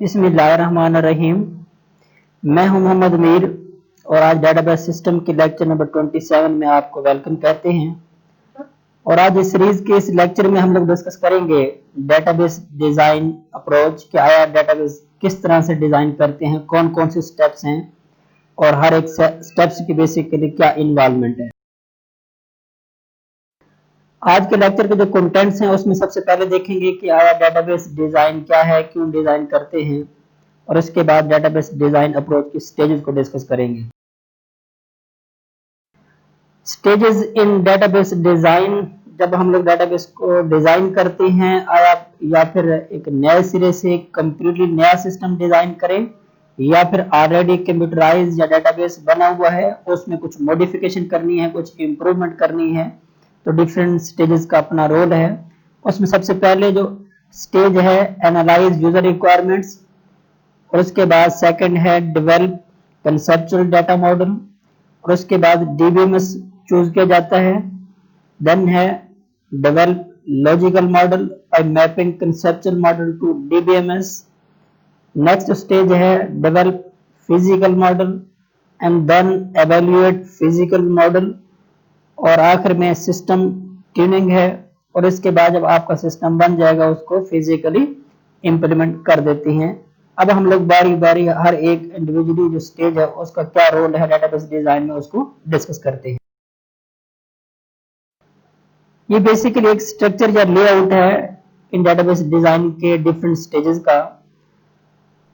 बिस्मिल्लाहिर्रहमानिर्रहीम। मैं हूं मोहम्मद मीर और आज डेटाबेस सिस्टम के लेक्चर नंबर 27 में आपको वेलकम कहते हैं। और आज इस सीरीज के इस लेक्चर में हम लोग डिस्कस करेंगे डेटाबेस डिजाइन अप्रोच कि आया डेटाबेस किस तरह से डिजाइन करते हैं, कौन कौन से स्टेप्स हैं और हर एक स्टेप्स की बेसिकली क्या इन्वॉल्वमेंट है। आज के लेक्चर के जो कंटेंट्स हैं उसमें सबसे पहले देखेंगे कि आया डेटाबेस डिजाइन क्या है, क्यों डिजाइन करते हैं, और उसके बाद डेटाबेस डिजाइन अप्रोच की स्टेजेस को डिस्कस करेंगे। स्टेजेस इन डेटाबेस डिजाइन, जब हम लोग डेटाबेस को डिजाइन करते हैं आया या फिर एक नए सिरे से कंप्लीटली नया सिस्टम डिजाइन करें या फिर ऑलरेडी कंप्यूटराइज या डेटाबेस बना हुआ है उसमें कुछ मॉडिफिकेशन करनी है, कुछ इंप्रूवमेंट करनी है, तो डिफरेंट स्टेजेस का अपना रोल है। उसमें सबसे पहले जो स्टेज है एनालाइज यूजर रिक्वायरमेंट्स, और उसके बाद सेकंड है डेवलप कंसेप्चुअल डाटा मॉडल, और उसके बाद डीबीएमएस चूज किया जाता है। देन है develop logical model by mapping conceptual model to DBMS. Next stage है develop physical model and then evaluate physical model, और आखिर में सिस्टम ट्यूनिंग है, और इसके बाद जब आपका सिस्टम बन जाएगा उसको फिजिकली इंप्लीमेंट कर देते हैं। अब हम लोग बारी बारी हर एक इंडिविजुअली जो स्टेज है उसका क्या रोल है डेटाबेस डिजाइन में उसको डिस्कस करते हैं। ये बेसिकली एक स्ट्रक्चर या लेआउट है इन डेटाबेस डिजाइन के डिफरेंट स्टेजेस का,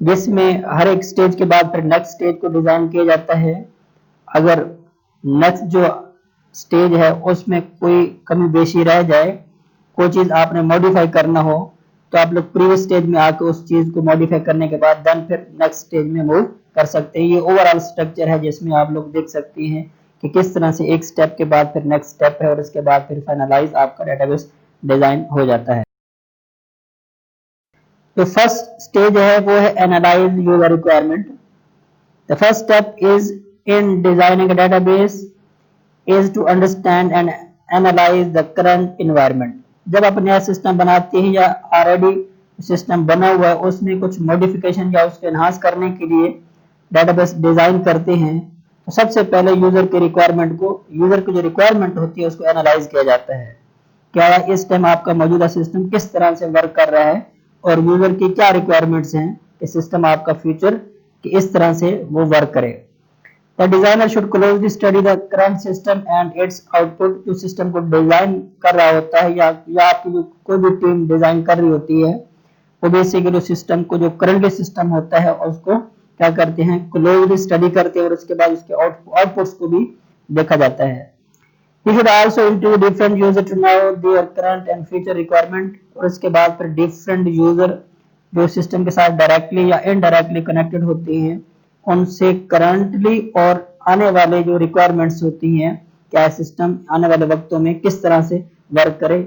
जिसमें हर एक स्टेज के बाद फिर नेक्स्ट स्टेज को डिजाइन किया जाता है। अगर नेक्स्ट जो स्टेज है उसमें कोई कमी बेशी रह जाए, कोई चीज आपने मॉडिफाई करना हो, तो आप लोग प्रीवियस स्टेज में आकर उस चीज को मॉडिफाई करने के बाद देन फिर नेक्स्ट स्टेज में मूव कर सकते हैं। ये ओवरऑल स्ट्रक्चर है जिसमें आप लोग देख सकते हैं कि किस तरह से एक स्टेप के बाद फिर नेक्स्ट स्टेप है और उसके बाद फिर फाइनलाइज आपका डेटाबेस डिजाइन हो जाता है। तो फर्स्ट स्टेज है वो है analyse user requirement. The first step is in designing a database is to understand and analyse the current environment. जब आप नया सिस्टम बनाते हैं या ऑलरेडी सिस्टम बना हुआ है उसमें कुछ मॉडिफिकेशन या उसको एनहांस करने के लिए डेटाबेस डिजाइन करते हैं, तो सबसे पहले यूजर के रिक्वायरमेंट को, यूजर की जो रिक्वायरमेंट होती है उसको एनालाइज किया जाता है। क्या इस टाइम आपका मौजूदा सिस्टम किस तरह से वर्क कर रहा है और यूजर की क्या रिक्वायरमेंट्स हैं कि सिस्टम आपका फ्यूचर कि इस तरह से वो वर्क करे। The designer should closely study the current system and its output। जो सिस्टम को डिजाइन कर रहा होता है या आपकी जो कोई भी टीम डिजाइन कर रही होती है वो बेसिकली सिस्टम को जो करंटली सिस्टम होता है उसको क्या करते हैं, क्लोजली स्टडी करते हैं और उसके बाद उसके आउटपुट्स को भी देखा जाता है। You should also include different user to know their current and future requirement। और उसके बाद फिर डिफरेंट यूजर जो सिस्टम के साथ डायरेक्टली या इनडायरेक्टली कनेक्टेड होते हैं उनसे करंटली और आने वाले जो रिक्वायरमेंट्स होती हैं, क्या सिस्टम आने वाले वक्तों में किस तरह से वर्क करे,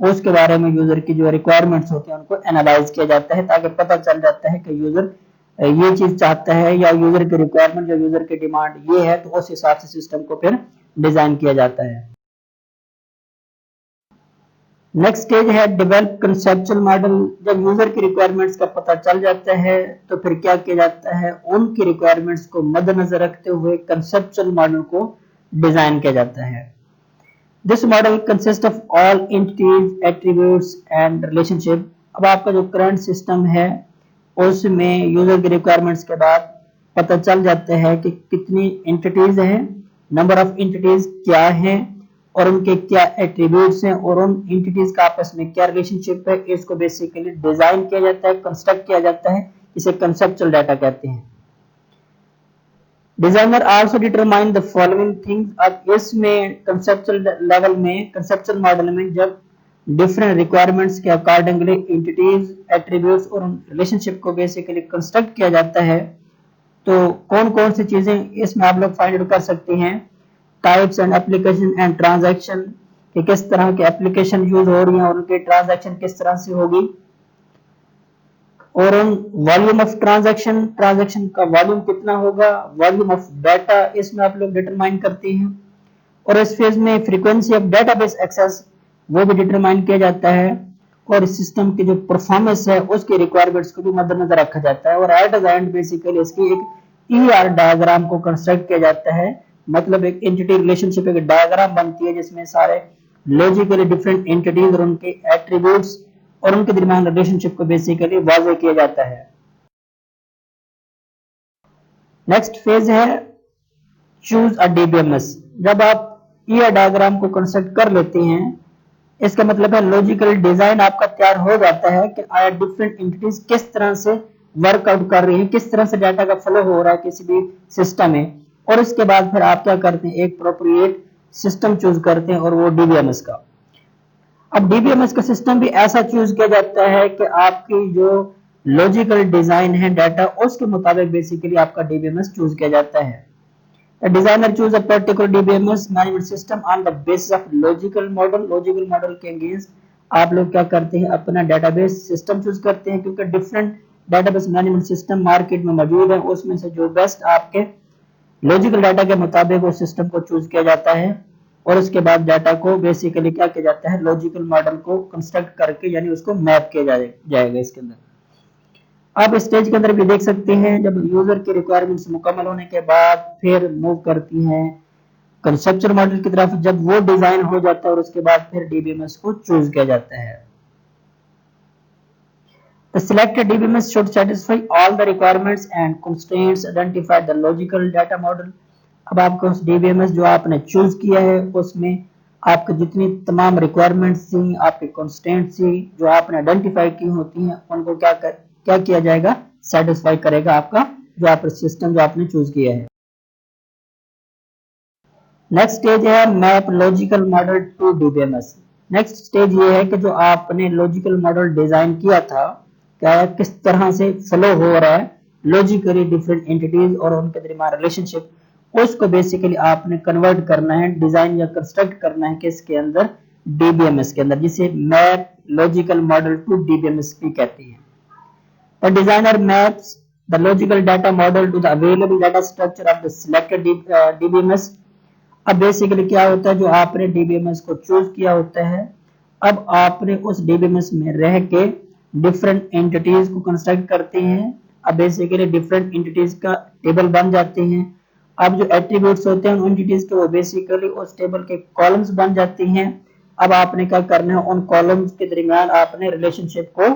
उसके बारे में यूजर की जो रिक्वायरमेंट्स होती हैं उनको एनालाइज किया जाता है, ताकि पता चल जाता है कि यूजर ये चीज चाहता है या यूजर की रिक्वायरमेंट या यूजर की डिमांड ये है, तो उस हिसाब से सिस्टम को फिर डिजाइन किया जाता है। नेक्स्ट स्टेज है डेवलप कंसेप्चुअल मॉडल। जब यूजर की रिक्वायरमेंट्स का पता चल जाता है तो फिर क्या किया जाता है, उनकी रिक्वायरमेंट्स को मद्देनजर रखते हुए कंसेप्चुअल मॉडल को डिजाइन किया जाता है। This model consist of all entities, attributes and relationship. अब आपका जो करंट सिस्टम है उसमें यूजर की रिक्वायरमेंट्स के बाद पता चल जाता है कि कितनी एंटिटीज हैं, नंबर ऑफ एंटिटीज क्या हैं और उनके क्या एट्रीब्यूट्स हैं और उन एंटिटीज का आपस में क्या रिलेशनशिप है। इसको बेसिकली डिजाइन किया जाता है, कंस्ट्रक्ट किया जाता है, इसे कंसेप्चुअल डाटा कहते हैं। Designer also determine the following things. अब इसमें कंसेप्चुअल लेवल में, कंसेप्चुअल मॉडल में जब डिफरेंट रिक्वायरमेंट्स के अकॉर्डिंगली एंटिटीज, एट्रीब्यूट्स और रिलेशनशिप को बेसिकली कंस्ट्रक्ट किया जाता है, तो कौन कौन सी चीजें इसमें आप लोग फाइंड आउट कर सकते हैं। Types and application and transaction, कि किस तरह के एप्लीकेशन यूज हो रही हैं और उनके ट्रांजैक्शन किस तरह से होगी, और उन वॉल्यूम ऑफ ट्रांजैक्शन, ट्रांजैक्शन का वॉल्यूम कितना होगा, वॉल्यूम ऑफ डाटा इसमें आप लोग डिटरमाइन करते हैं, और इस फेज में फ्रीक्वेंसी ऑफ डेटाबेस एक्सेस वो भी डिटरमाइन किया जाता है, और इस सिस्टम की जो परफॉर्मेंस है उसकी रिक्वायरमेंट्स को भी मद्देनजर रखा जाता है। और एट द एंड बेसिकली इसकी एक ER डायग्राम को कंस्ट्रक्ट किया जाता है, मतलब एक एंटिटी रिलेशनशिप एक डायग्राम बनती है जिसमें सारे लॉजिकली डिफरेंट एंटिटीज और उनके एट्रीब्यूट्स और उनके दरमियान रिलेशनशिप को बेसिकली वाज़ेह किया जाता है। नेक्स्ट फेज है चूज अ DBMS। जब आप ER डायग्राम को कंस्ट्रक्ट कर लेते हैं, इसका मतलब है लॉजिकल डिजाइन आपका तैयार हो जाता है कि आया डिफरेंट एंटिटीज किस तरह से वर्कआउट कर रही है, किस तरह से डाटा का फ्लो हो रहा है किसी भी सिस्टम में। और उसके बाद फिर आप क्या करते हैं, एक प्रोप्रिएट सिस्टम चूज करते हैं और वो DBMS का। अब DBMS का सिस्टम भी ऐसा चूज किया जाता है कि आपकी जो लॉजिकल डिजाइन है डाटा उसके मुताबिक बेसिकली आपका DBMS चूज किया जाता है। The designer choose a particular DBMS management system on the basis of logical model। logical model के अगेंस्ट आप लोग क्या करते हैं, अपना डेटाबेस सिस्टम चूज करते हैं, क्योंकि different database management system market में मौजूद है, उसमें से जो बेस्ट आपके लॉजिकल डाटा के मुताबिक वो सिस्टम को चूज किया जाता है। और उसके बाद डाटा को बेसिकली क्या किया जाता है, लॉजिकल मॉडल को कंस्ट्रक्ट करके यानी उसको मैप किया जाएगा इसके अंदर। आप स्टेज के अंदर भी देख सकते हैं, जब यूजर की रिक्वायरमेंट्स मुकम्मल होने के बाद फिर मूव करती हैं कंसेप्चुअल मॉडल की तरफ, जब वो डिजाइन हो जाता है और उसके बाद फिर DBMS को चूज किया जाता है। The selected DBMS should satisfy all the requirements and constraints identified the logical data model। अब आपको उस DBMS जो आपने चूज किया है उसमें आपके जितनी तमाम रिक्वायरमेंट्स थी, आपके कंस्ट्रेंट्स थी जो आपने आइडेंटिफाई की होती हैं, उनको क्या किया जाएगा, सेटिस्फाई करेगा आपका जो आप सिस्टम जो आपने चूज किया है। नेक्स्ट स्टेज है map logical model to DBMS। Next stage ये है कि जो आपने लॉजिकल मॉडल डिजाइन किया था, क्या किस तरह से फ्लो हो रहा है लॉजिकली डिफरेंट एंटिटीज और उनके दरमियान रिलेशनशिप, उसको बेसिकली आपने कन्वर्ट करना है, डिजाइन या कंस्ट्रक्ट करना है किसके अंदर, DBMS के अंदर, जिसे map logical model to DBMS भी कहते हैं। The designer maps the logical data model to the available data structure of the selected DBMS। अब बेसिकली क्या होता है, जो आपने DBMS को चूज किया होता है, अब आपने उस DBMS में रह के डिफरेंट एंटिटीज को कंस्ट्रक्ट करते हैं। अब बेसिकली डिफरेंट एंटिटीज का टेबल बन जाते हैं। अब जो एट्रीब्यूट्स होते हैं उन एंटिटीज के वो बेसिकली उस टेबल के कॉलम्स बन जाती हैं। अब आपने क्या करना है, उन कॉलम्स के दरमियान आपने रिलेशनशिप को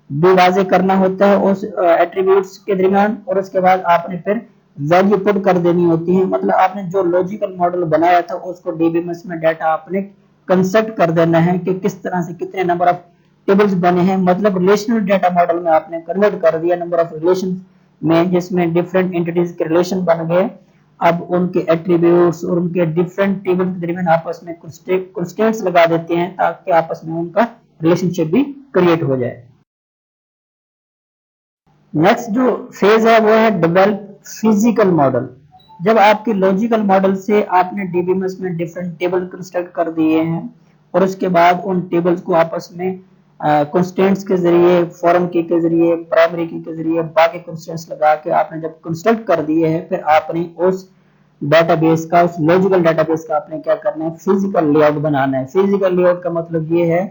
भी वाज़ेह करना होता है उस एट्रीब्यूट्स के दरमियान, और उसके बाद आपने फिर वैल्यू पुट कर देनी होती है। मतलब आपने जो लॉजिकल मॉडल बनाया था उसको DBMS में डाटा आपने कंस्ट्रक्ट कर देना है कि किस तरह से कितने नंबर ऑफ टेबल्स बने हैं, मतलब रिलेशनल डाटा मॉडल में आपने कन्वर्ट कर दिया नंबर ऑफ रिलेशन में, जिसमें डिफरेंट एंटिटीज के रिलेशन बन गए। अब उनके एट्रीब्यूट्स और उनके डिफरेंट टेबल के दरमियान आपस में कंस्ट्रेंट्स लगा देते हैं ताकि आपस में उनका रिलेशनशिप भी क्रिएट हो जाए। नेक्स्ट जो फेज है वो है डेवलप फिजिकल मॉडल। जब आपके लॉजिकल मॉडल से आपने DBMS में डिफरेंट टेबल कंस्ट्रक्ट कर दिए हैं और उसके बाद उन टेबल्स को आपस में कंस्ट्रेंट्स के जरिए, फॉरेन की के जरिए, प्राइमरी की के जरिए, बाकी कंस्ट्रेंट्स लगा के आपने जब कंस्ट्रक्ट कर दिए हैं, फिर आपने उस डेटाबेस का, उस लॉजिकल डेटाबेस का आपने क्या करना है, फिजिकल लेआउट बनाना है। फिजिकल लेआउट का मतलब ये है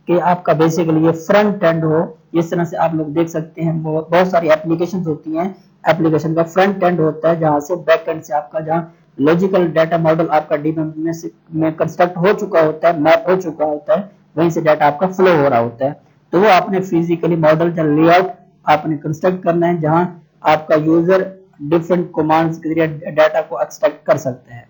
कि आपका बेसिकली ये फ्रंट एंड हो, जिस तरह से आप लोग देख सकते हैं बहुत सारी एप्लीकेशंस होती हैं, एप्लीकेशन का फ्रंट एंड होता है जहां से बैक एंड से आपका जहां लॉजिकल डाटा मॉडल आपका DBMS में कंस्ट्रक्ट हो चुका होता है, मैप हो चुका होता है, वहीं से डाटा आपका फ्लो हो रहा होता है। तो वो आपने फिजिकली मॉडल या लेआउट आपने कंस्ट्रक्ट करना है जहां आपका यूजर डिफरेंट कमांड्स के जरिए डाटा को एक्सट्रैक्ट कर सकते हैं।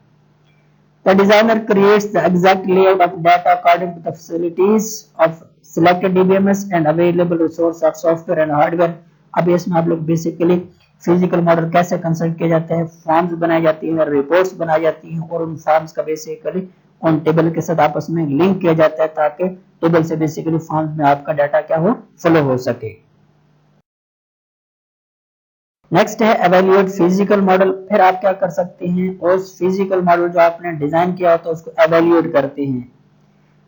The designer creates the exact layout of data according to the facilities of selected DBMS and available resource of software and hardware। अब इसमें आप लोग बेसिकली फिजिकल मॉडल कैसे कंस्ट्रक्ट किया जाता है, फॉर्म्स बनाई जाती हैं, रिपोर्ट्स बनाई जाती हैं और उन फॉर्म्स का बेसिकली उन टेबल के साथ आपस में लिंक किया जाता है ताकि टेबल से बेसिकली फॉर्म्स में आपका डाटा क्या हो, फ्लो हो सके। नेक्स्ट है एवेल्यूएट फिजिकल मॉडल। फिर आप क्या कर सकते हैं, उस फिजिकल मॉडल जो आपने डिजाइन किया होता है उसको एवेल्यूएट करते हैं।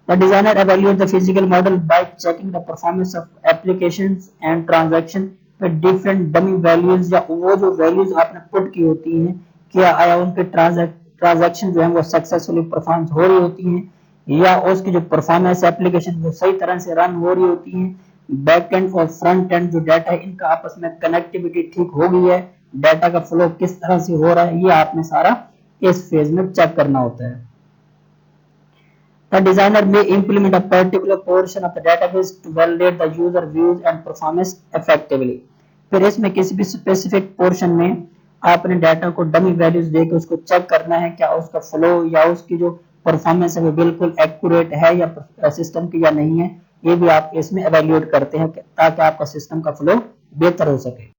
The designer evaluate the physical model by checking the performance of applications and transaction with different dummy values, या वो जो वैल्यूज आपने पुट की होती हैं क्या आया उनके ट्रांजैक्शन जो है वो सक्सेसफुली परफॉर्म हो रही होती हैं या उसकी जो परफॉर्मेंस एप्लीकेशन वो सही तरह से रन हो रही होती है, बैक एंड और फ्रंट एंड जो डाटा है इनका आपस में कनेक्टिविटी ठीक हो गई है, डाटा का फ्लो किस तरह से हो रहा है, ये आपने सारा इस फेज में चेक करना होता है। The designer may implement a particular portion of the database to validate the user views and performance effectively. फिर इसमें किसी भी स्पेसिफिक पोर्शन में आपने डाटा को डमी वैल्यूज देकर उसको चेक करना है क्या उसका फ्लो या उसकी जो परफॉर्मेंस है वो बिल्कुल एक्यूरेट है या सिस्टम की या नहीं है, ये भी आप इसमें एवेल्यूएट करते हैं ताकि आपका सिस्टम का फ्लो बेहतर हो सके।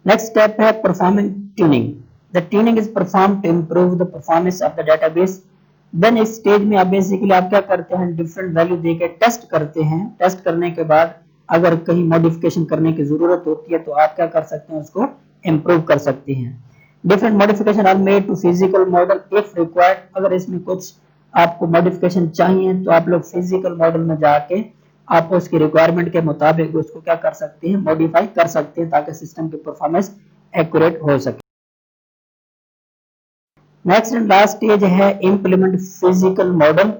नेक्स्ट स्टेप है performance tuning. The tuning is perform to improve the performance of the database. Then इस स्टेज में आप बेसिकली आप क्या करते हैं, डिफरेंट वैल्यू देके टेस्ट करते हैं। टेस्ट करने के बाद अगर कहीं मॉडिफिकेशन करने की जरूरत होती है तो आप क्या कर सकते हैं, उसको इम्प्रूव कर सकते हैं। Different modification are made to physical model if required. अगर इसमें कुछ आपको मॉडिफिकेशन चाहिए तो आप लोग फिजिकल मॉडल में जाके आप उसकी रिक्वायरमेंट के मुताबिक उसको क्या कर सकते हैं, मॉडिफाई कर सकते हैं ताकि सिस्टम की परफॉर्मेंस एक्यूरेट हो सके। नेक्स्ट एंड लास्ट स्टेज है इम्प्लीमेंट फिजिकल मॉडल।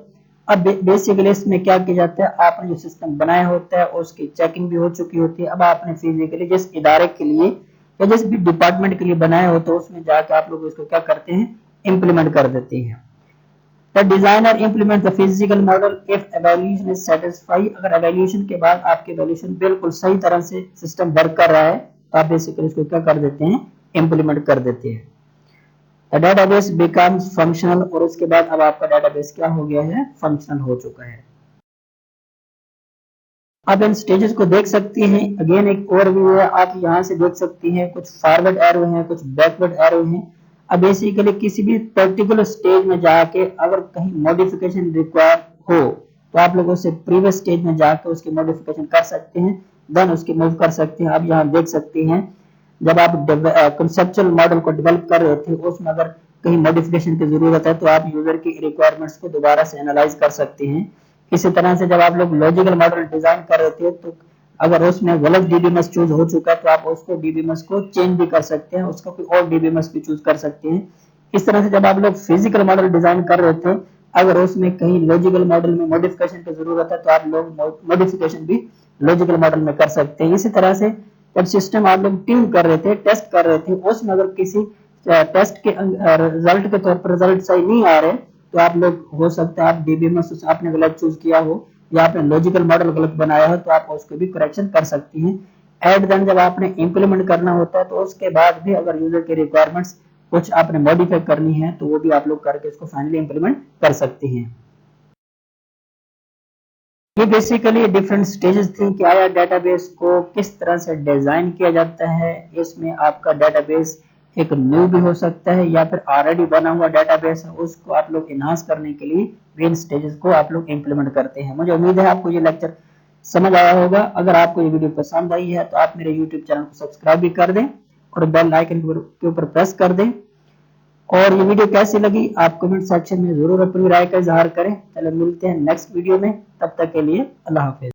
अब बेसिकली इसमें क्या किया जाता है, आपने जो सिस्टम बनाया होता है उसकी चेकिंग भी हो चुकी होती है। अब आपने फिजिकली जिस इदारे के लिए या जिस भी डिपार्टमेंट के लिए बनाया होता है उसमें जाकर आप लोग उसको क्या करते हैं, इम्प्लीमेंट कर देते हैं। The designer implements the physical model if evaluation is satisfied। अगर evaluation के बाद आपके evaluation बिल्कुल सही तरह से सिस्टम वर्क कर रहा है तो आप बेसिकली इसको क्या कर देते हैं, इम्प्लीमेंट कर देते हैं। The database becomes functional और उसके बाद अब आपका database क्या हो गया है, फंक्शनल हो चुका है। अब इन स्टेजेस को देख सकते हैं, अगेन एक ओवरव्यू है, आप यहाँ से देख सकते हैं कुछ फॉरवर्ड एरो हैं, कुछ बैकवर्ड एरो हैं। अब बेसिकली किसी भी पर्टिकुलर स्टेज में जाके अगर कहीं मॉडिफिकेशन रिक्वायर हो तो आप लोग उससे प्रीवियस स्टेज में जाके उसकी मॉडिफिकेशन कर सकते हैं, देन उसकी मूव कर सकते हैं। आप यहाँ देख सकते हैं जब आप कंसेप्चुअल मॉडल को डेवलप कर रहे थे उसमें अगर कहीं मॉडिफिकेशन की जरूरत है तो आप यूजर की रिक्वायरमेंट्स को दोबारा से एनालाइज कर सकते हैं। इसी तरह से जब आप लोग लॉजिकल मॉडल डिजाइन कर रहे थे तो अगर उसमें गलत डीबीएमएस चूज हो चुका है तो आप उसको डीबीएमएस को चेंज भी कर सकते हैं, उसका कोई और डीबीएमएस भी चूज कर सकते हैं। इस तरह से जब आप लोग फिजिकल मॉडल डिजाइन कर रहे थे अगर उसमें कहीं लॉजिकल मॉडल में मॉडिफिकेशन की जरूरत है तो आप लोग मॉडिफिकेशन भी लॉजिकल मॉडल में कर सकते हैं। इसी तरह से जब सिस्टम आप लोग ट्यून कर रहे थे, टेस्ट कर रहे थे, उसमें अगर किसी टेस्ट के रिजल्ट के तौर पर रिजल्ट सही नहीं आ रहे तो आप लोग हो सकता है आप डीबीएमएस आपने गलत चूज किया हो या आपने लॉजिकल मॉडल गलत बनाया हो तो आप उसको भी करेक्शन कर सकती हैं। एट देन जब आपने इंप्लीमेंट करना होता है तो उसके बाद भी अगर यूजर की रिक्वायरमेंट्स कुछ आपने मॉडिफाई करनी है तो वो भी आप लोग करके इसको फाइनली इंप्लीमेंट कर सकते हैं। ये बेसिकली डिफरेंट स्टेजेस थी कि आया डेटाबेस को किस तरह से डिजाइन किया जाता है। इसमें आपका डेटाबेस एक न्यू भी हो सकता है या फिर ऑलरेडी बना हुआ डेटाबेस है, उसको आप लोग इनहांस करने के लिए मेन स्टेजेस को आप लोग इंप्लीमेंट करते हैं। मुझे उम्मीद है आपको ये लेक्चर समझ आया होगा। अगर आपको ये वीडियो पसंद आई है तो आप मेरे यूट्यूब चैनल को सब्सक्राइब भी कर दें और बेल आइकन के ऊपर प्रेस कर दें। और ये वीडियो कैसी लगी आप कमेंट सेक्शन में जरूर अपनी राय का इजहार करें। चलो मिलते हैं नेक्स्ट वीडियो में, तब तक के लिए अल्लाह हाफिज।